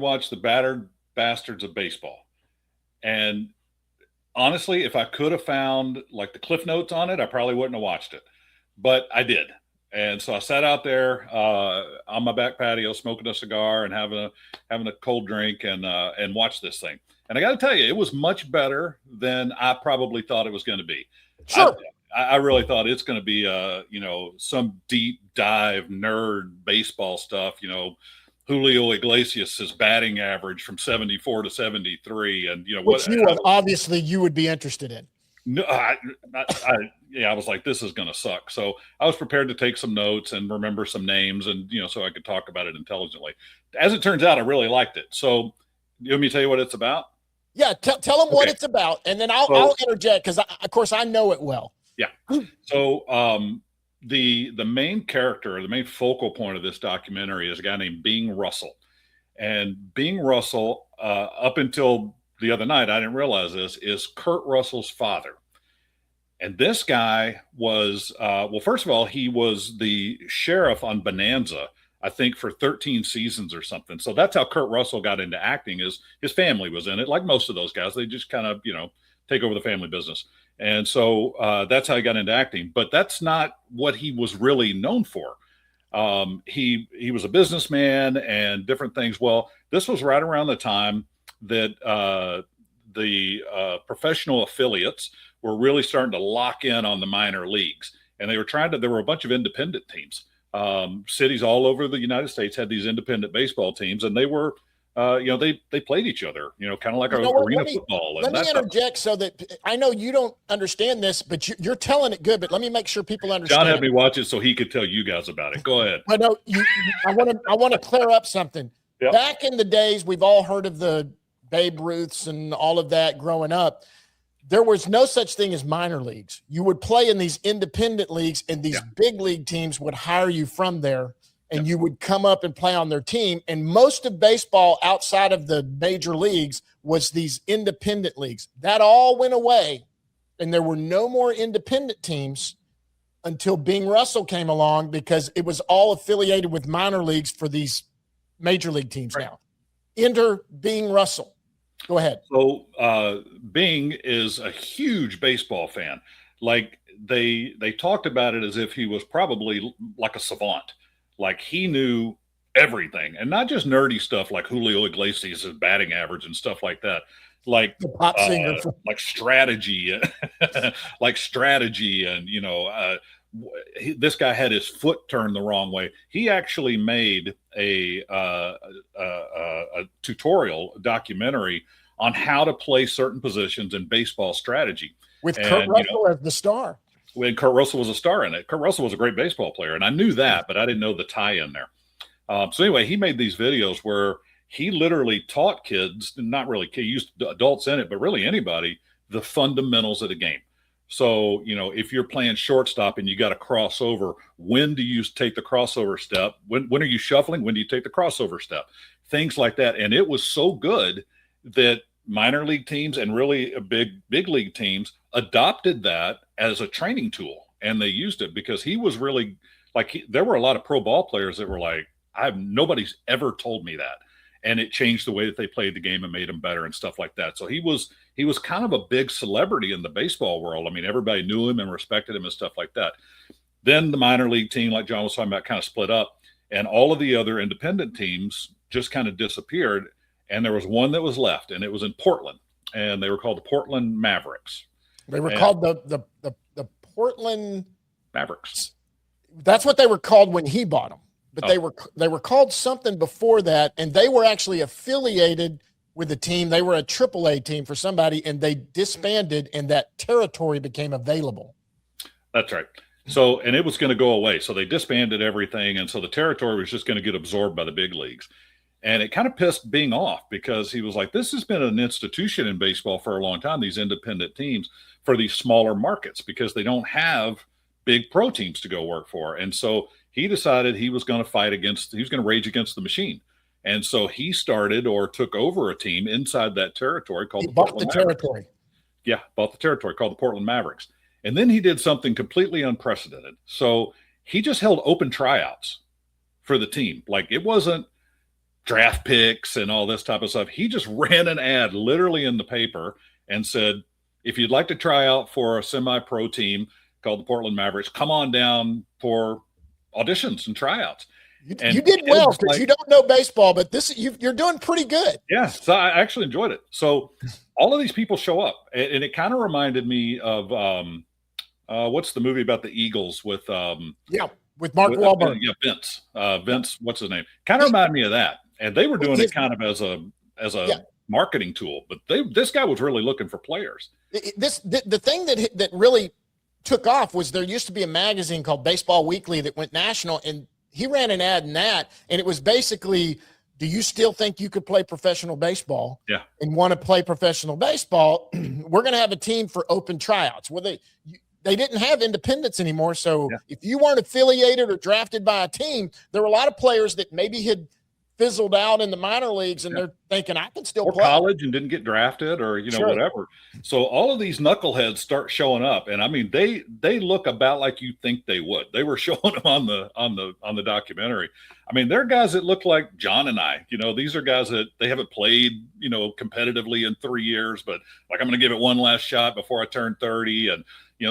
watched the Battered Bastards of Baseball. And honestly, if I could have found like the cliff notes on it, I probably wouldn't have watched it, but I did. And so I sat out there on my back patio, smoking a cigar and having a cold drink, and watched this thing. And I got to tell you, it was much better than I probably thought it was going to be. Sure. I really thought it's going to be some deep dive nerd baseball stuff. Julio Iglesias' batting average from 74 to 73, and which you would be interested in. No, I was like, this is going to suck. So I was prepared to take some notes and remember some names, and so I could talk about it intelligently. As it turns out, I really liked it. So, you want me to tell you what it's about? Yeah, tell them what it's about, and then I'll interject because, of course, I know it well. Yeah. So the main character, the main focal point of this documentary is a guy named Bing Russell. And Bing Russell, up until the other night, I didn't realize this, is Kurt Russell's father. And this guy was, first of all, he was the sheriff on Bonanza, I think, for 13 seasons or something. So that's how Kurt Russell got into acting, is his family was in it. Like most of those guys, they just kind of, take over the family business. And so that's how he got into acting. But that's not what he was really known for. He was a businessman and different things. Well, this was right around the time that the professional affiliates were really starting to lock in on the minor leagues. And they were there were a bunch of independent teams. Cities all over the United States had these independent baseball teams, and they were they played each other, kind of like arena football. Let me interject so that I know you don't understand this, but you're telling it good. But let me make sure people understand. John had me watch it so he could tell you guys about it. Go ahead. I know I want to clear up something. Yep. Back in the days, we've all heard of the Babe Ruths and all of that growing up. There was no such thing as minor leagues. You would play in these independent leagues, and these big league teams would hire you from there. And you would come up and play on their team. And most of baseball outside of the major leagues was these independent leagues. That all went away, and there were no more independent teams until Bing Russell came along, because it was all affiliated with minor leagues for these major league teams now. Enter Bing Russell. Go ahead. So Bing is a huge baseball fan. Like they talked about it as if he was probably like a savant. Like he knew everything, and not just nerdy stuff like Julio Iglesias' batting average and stuff like that. Like the pop singer, like strategy, and this guy had his foot turned the wrong way. He actually made a tutorial documentary on how to play certain positions in baseball strategy with Kurt Russell as the star. When Kurt Russell was a star in it. Kurt Russell was a great baseball player, and I knew that, but I didn't know the tie-in there. So anyway, he made these videos where he literally taught kids, not really kids, used adults in it, but really anybody, the fundamentals of the game. So, if you're playing shortstop and you got to cross over, when do you take the crossover step? When are you shuffling? When do you take the crossover step? Things like that. And it was so good that minor league teams and really big league teams adopted that as a training tool, and they used it because he was really there were a lot of pro ball players that were like, nobody's ever told me that, and it changed the way that they played the game and made them better and stuff like that. So he was kind of a big celebrity in the baseball world. I mean, everybody knew him and respected him and stuff like that. Then the minor league team, like John was talking about, kind of split up, and all of the other independent teams just kind of disappeared. And there was one that was left, and it was in Portland, and they were called the Portland Mavericks. They were called the Portland Mavericks. That's what they were called when he bought them. But they were called something before that, and they were actually affiliated with the team. They were a AAA team for somebody, and they disbanded, and that territory became available. That's right. So, and it was going to go away. So they disbanded everything, and so the territory was just going to get absorbed by the big leagues. And it kind of pissed Bing off, because he was like, this has been an institution in baseball for a long time, these independent teams for these smaller markets, because they don't have big pro teams to go work for. And so he decided he was going to rage against the machine. And so he started or took over a team inside that territory called the Portland Mavericks. Bought the territory called the Portland Mavericks. And then he did something completely unprecedented. So he just held open tryouts for the team. Like, it wasn't draft picks and all this type of stuff. He just ran an ad literally in the paper and said, if you'd like to try out for a semi-pro team called the Portland Mavericks, come on down for auditions and tryouts. You did well because you don't know baseball, but you're doing pretty good. Yeah, so I actually enjoyed it. So all of these people show up, and it kind of reminded me of what's the movie about the Eagles with with Mark Wahlberg. Vince, what's his name? Kind of reminded me of that. And they were doing it kind of as a marketing tool, but this guy was really looking for players. The thing that really took off was there used to be a magazine called Baseball Weekly that went national, and he ran an ad in that, and it was basically, do you still think you could play professional baseball? Yeah. And want to play professional baseball? We're going to have a team for open tryouts. Well, they didn't have independents anymore. So if you weren't affiliated or drafted by a team, there were a lot of players that maybe had fizzled out in the minor leagues, and they're thinking, I can still play college and didn't get drafted or, whatever. So all of these knuckleheads start showing up. And I mean, they look about like you think they would. They were showing them on the documentary. I mean, they're guys that look like John and I, these are guys that they haven't played, competitively in 3 years, but like, I'm going to give it one last shot before I turn 30. And,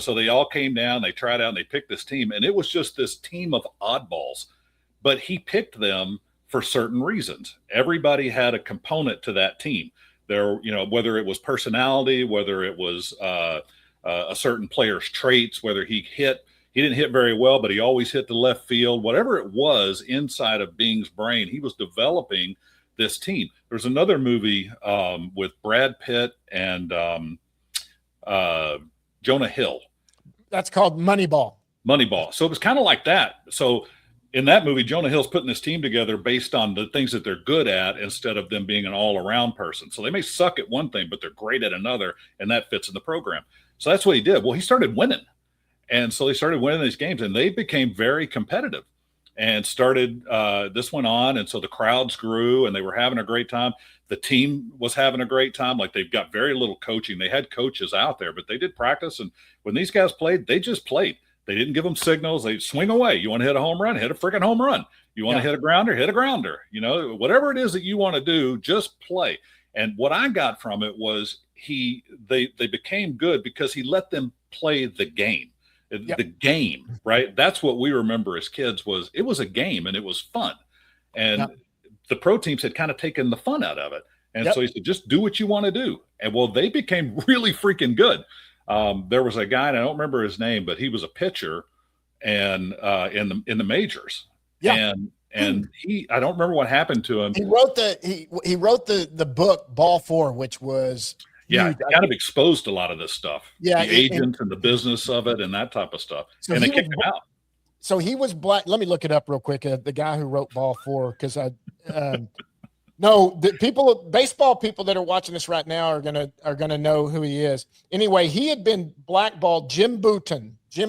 so they all came down, they tried out and they picked this team, and it was just this team of oddballs, but he picked them for certain reasons. Everybody had a component to that team. There, whether it was personality, whether it was a certain player's traits, whether he didn't hit very well, but he always hit the left field, whatever it was inside of Bing's brain, he was developing this team. There's another movie with Brad Pitt and Jonah Hill. That's called Moneyball. So it was kind of like that. So in that movie, Jonah Hill's putting this team together based on the things that they're good at instead of them being an all-around person. So they may suck at one thing, but they're great at another, and that fits in the program. So that's what he did. Well, he started winning. And so they started winning these games, and they became very competitive and started this went on. And so the crowds grew, and they were having a great time. The team was having a great time. Like, they've got very little coaching. They had coaches out there, but they did practice. And when these guys played, they just played. They didn't give them signals. They swing away. You want to hit a home run, hit a freaking home run. You want to hit a grounder, hit a grounder. Whatever it is that you want to do, just play. And what I got from it was they became good because he let them play the game. The game, right? That's what we remember as kids it was a game, and it was fun. And the pro teams had kind of taken the fun out of it. And so he said, just do what you want to do. And well, they became really freaking good. There was a guy, and I don't remember his name, but he was a pitcher and in the majors. Yeah. And I don't remember what happened to him. He wrote the book Ball 4, which was kind of exposed a lot of this stuff. Yeah. The agent and the business of it and that type of stuff. So and they kicked him out. So he was black. Let me look it up real quick. The guy who wrote Ball 4, because no, the baseball people that are watching this right now are gonna know who he is. Anyway, he had been blackballed. Jim Bouton. Yeah.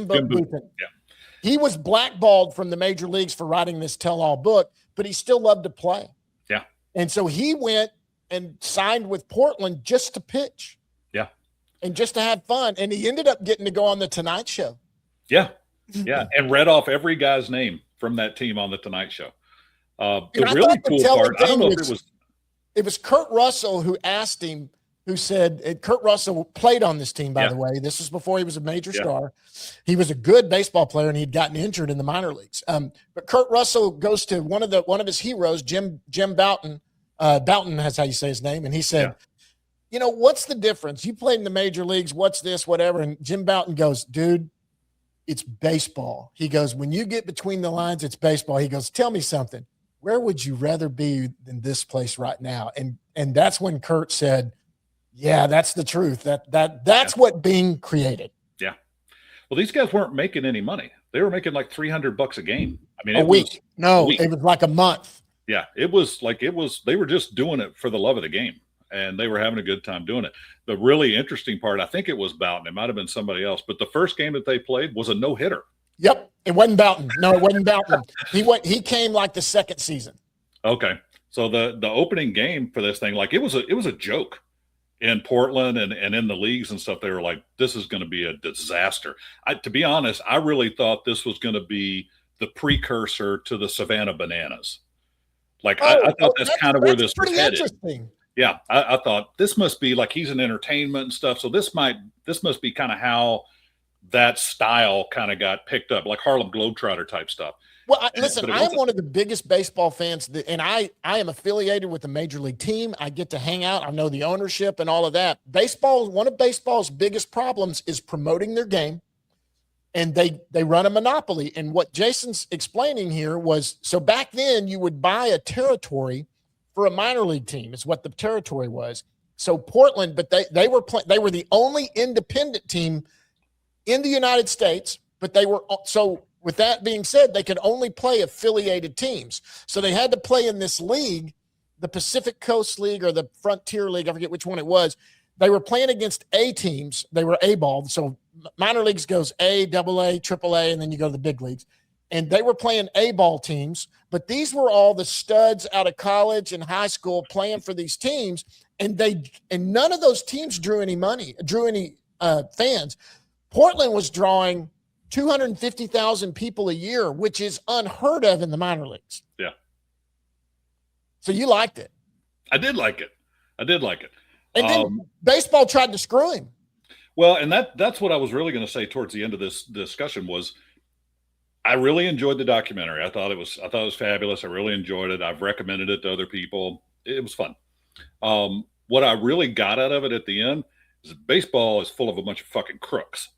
He was blackballed from the major leagues for writing this tell-all book, but he still loved to play. Yeah. And so he went and signed with Portland just to pitch. Yeah. And just to have fun. And he ended up getting to go on the Tonight Show. Yeah. Yeah. And read off every guy's name from that team on the Tonight Show. The really cool part, I don't know if it was Kurt Russell who asked him, who said, Kurt Russell played on this team, by the way. This was before he was a major star. He was a good baseball player, and he'd gotten injured in the minor leagues. But Kurt Russell goes to one of his heroes, Jim Bouton. Bouton, that's how you say his name. And he said, what's the difference? You played in the major leagues. What's this, whatever? And Jim Bouton goes, dude, it's baseball. He goes, when you get between the lines, it's baseball. He goes, tell me something. Where would you rather be than this place right now? And that's when Kurt said, yeah, that's the truth. That's what Bing created. Yeah. Well, these guys weren't making any money. They were making like $300 a game. I mean, a week. It was like a month. Yeah. They were just doing it for the love of the game, and they were having a good time doing it. The really interesting part, I think it was Bouton. It might've been somebody else, but the first game that they played was a no-hitter. Yep. It wasn't Bouton. No, it wasn't Bouton. He came like the second season. Okay. So the opening game for this thing, like it was a joke in Portland and in the leagues and stuff. They were like, this is going to be a disaster. To be honest, I really thought this was going to be the precursor to the Savannah Bananas. Like I thought that's kind of where this was pretty headed. Interesting. Yeah, I thought this must be like he's an entertainment and stuff. So this must be kind of how that style kind of got picked up, like Harlem Globetrotter type stuff. Well, listen, I am one of the biggest baseball fans, and I am affiliated with a major league team. I get to hang out. I know the ownership and all of that. One of baseball's biggest problems is promoting their game, and they run a monopoly. And what Jayson's explaining here was, so back then you would buy a territory for a minor league team is what the territory was. So Portland, but they were the only independent team in the United States, but they were so. With that being said, they could only play affiliated teams. So they had to play in this league, the Pacific Coast League or the Frontier League. I forget which one it was. They were playing against A teams. They were A-ball. So minor leagues goes A, AA, AAA, and then you go to the big leagues. And they were playing A-ball teams. But these were all the studs out of college and high school playing for these teams. And none of those teams drew any fans. Portland was drawing 250,000 people a year, which is unheard of in the minor leagues. Yeah. So you liked it. I did like it. And then baseball tried to screw him. Well, and that's what I was really going to say towards the end of this discussion was I really enjoyed the documentary. I thought it was fabulous. I really enjoyed it. I've recommended it to other people. It was fun. What I really got out of it at the end is baseball is full of a bunch of fucking crooks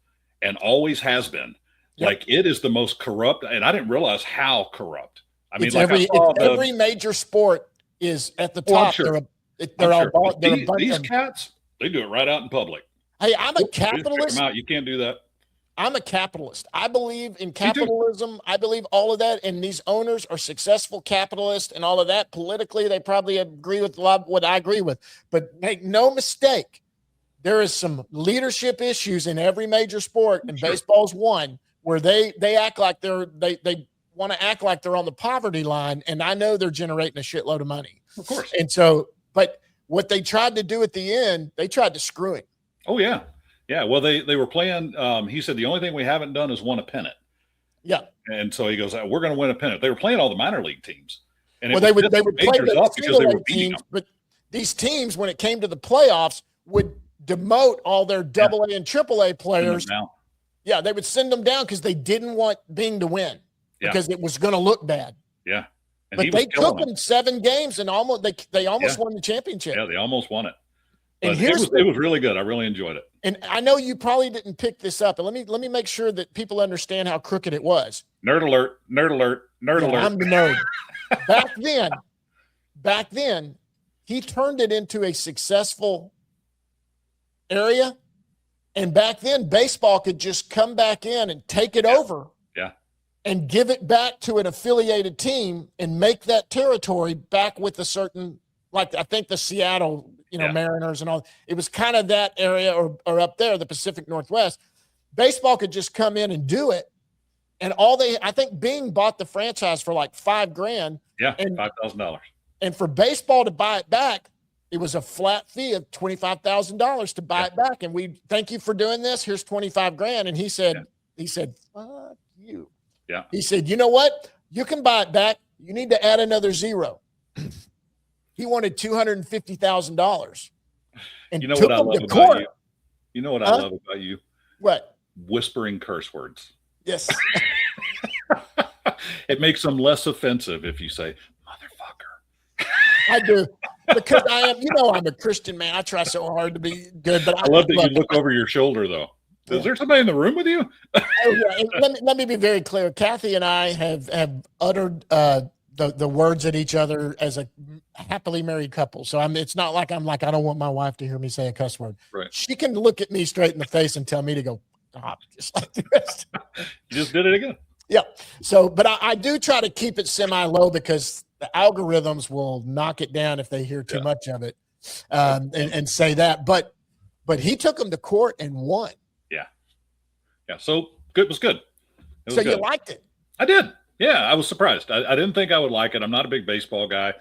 and always has been. Yep. Like it is the most corrupt, and I didn't realize how corrupt. I mean, every major sport is at the top. Sure. These cats, they do it right out in public. Hey, I'm a capitalist. You can't do that. I'm a capitalist. I believe in capitalism. I believe all of that, and these owners are successful capitalists and all of that. Politically, they probably agree with a lot of what I agree with. But make no mistake, there is some leadership issues in every major sport, and baseball's one, where they act like they want to act like they're on the poverty line, and I know they're generating a shitload of money. Of course. And so, but what they tried to do at the end, they tried to screw him. Oh, yeah. Yeah, well, they were playing he said the only thing we haven't done is won a pennant. Yeah. And so he goes, we're going to win a pennant. They were playing all the minor league teams. And they would play the because they were beating teams, but these teams, when it came to the playoffs, would demote all their AA and AAA players. Yeah, they would send them down because they didn't want Bing to win because it was going to look bad. Yeah. And but they took them 7 games and they almost won the championship. Yeah, they almost won it. But it was really good. I really enjoyed it. And I know you probably didn't pick this up, but let me make sure that people understand how crooked it was. Nerd alert, nerd alert, nerd alert. I'm the nerd. Back then, he turned it into a successful area. And back then, baseball could just come back in and take it over. Yeah. And give it back to an affiliated team and make that territory back with a certain, like I think the Seattle Mariners and all. It was kind of that area or up there, the Pacific Northwest. Baseball could just come in and do it. And I think Bing bought the franchise for like $5,000. Yeah, $5,000. And for baseball to buy it back, it was a flat fee of $25,000 to buy it back. And we thank you for doing this. Here's $25,000. And he said, fuck you. Yeah. He said, you know what? You can buy it back. You need to add another zero. He wanted $250,000. And you know what I love about you? You know what I love about you? What? Whispering curse words. Yes. It makes them less offensive if you say, motherfucker. I do. Because I'm a Christian man. I try so hard to be good. But I love that you look over your shoulder, though. Is there somebody in the room with you? Let me be very clear. Kathy and I have uttered the words at each other as a happily married couple. So it's not like I'm like, I don't want my wife to hear me say a cuss word. Right. She can look at me straight in the face and tell me to go, stop, just like this. You just did it again. Yeah. So, but I do try to keep it semi-low because the algorithms will knock it down if they hear too much of it and say that. But he took them to court and won. Yeah. Yeah. So good. It was good. So you liked it? I did. Yeah. I was surprised. I didn't think I would like it. I'm not a big baseball guy.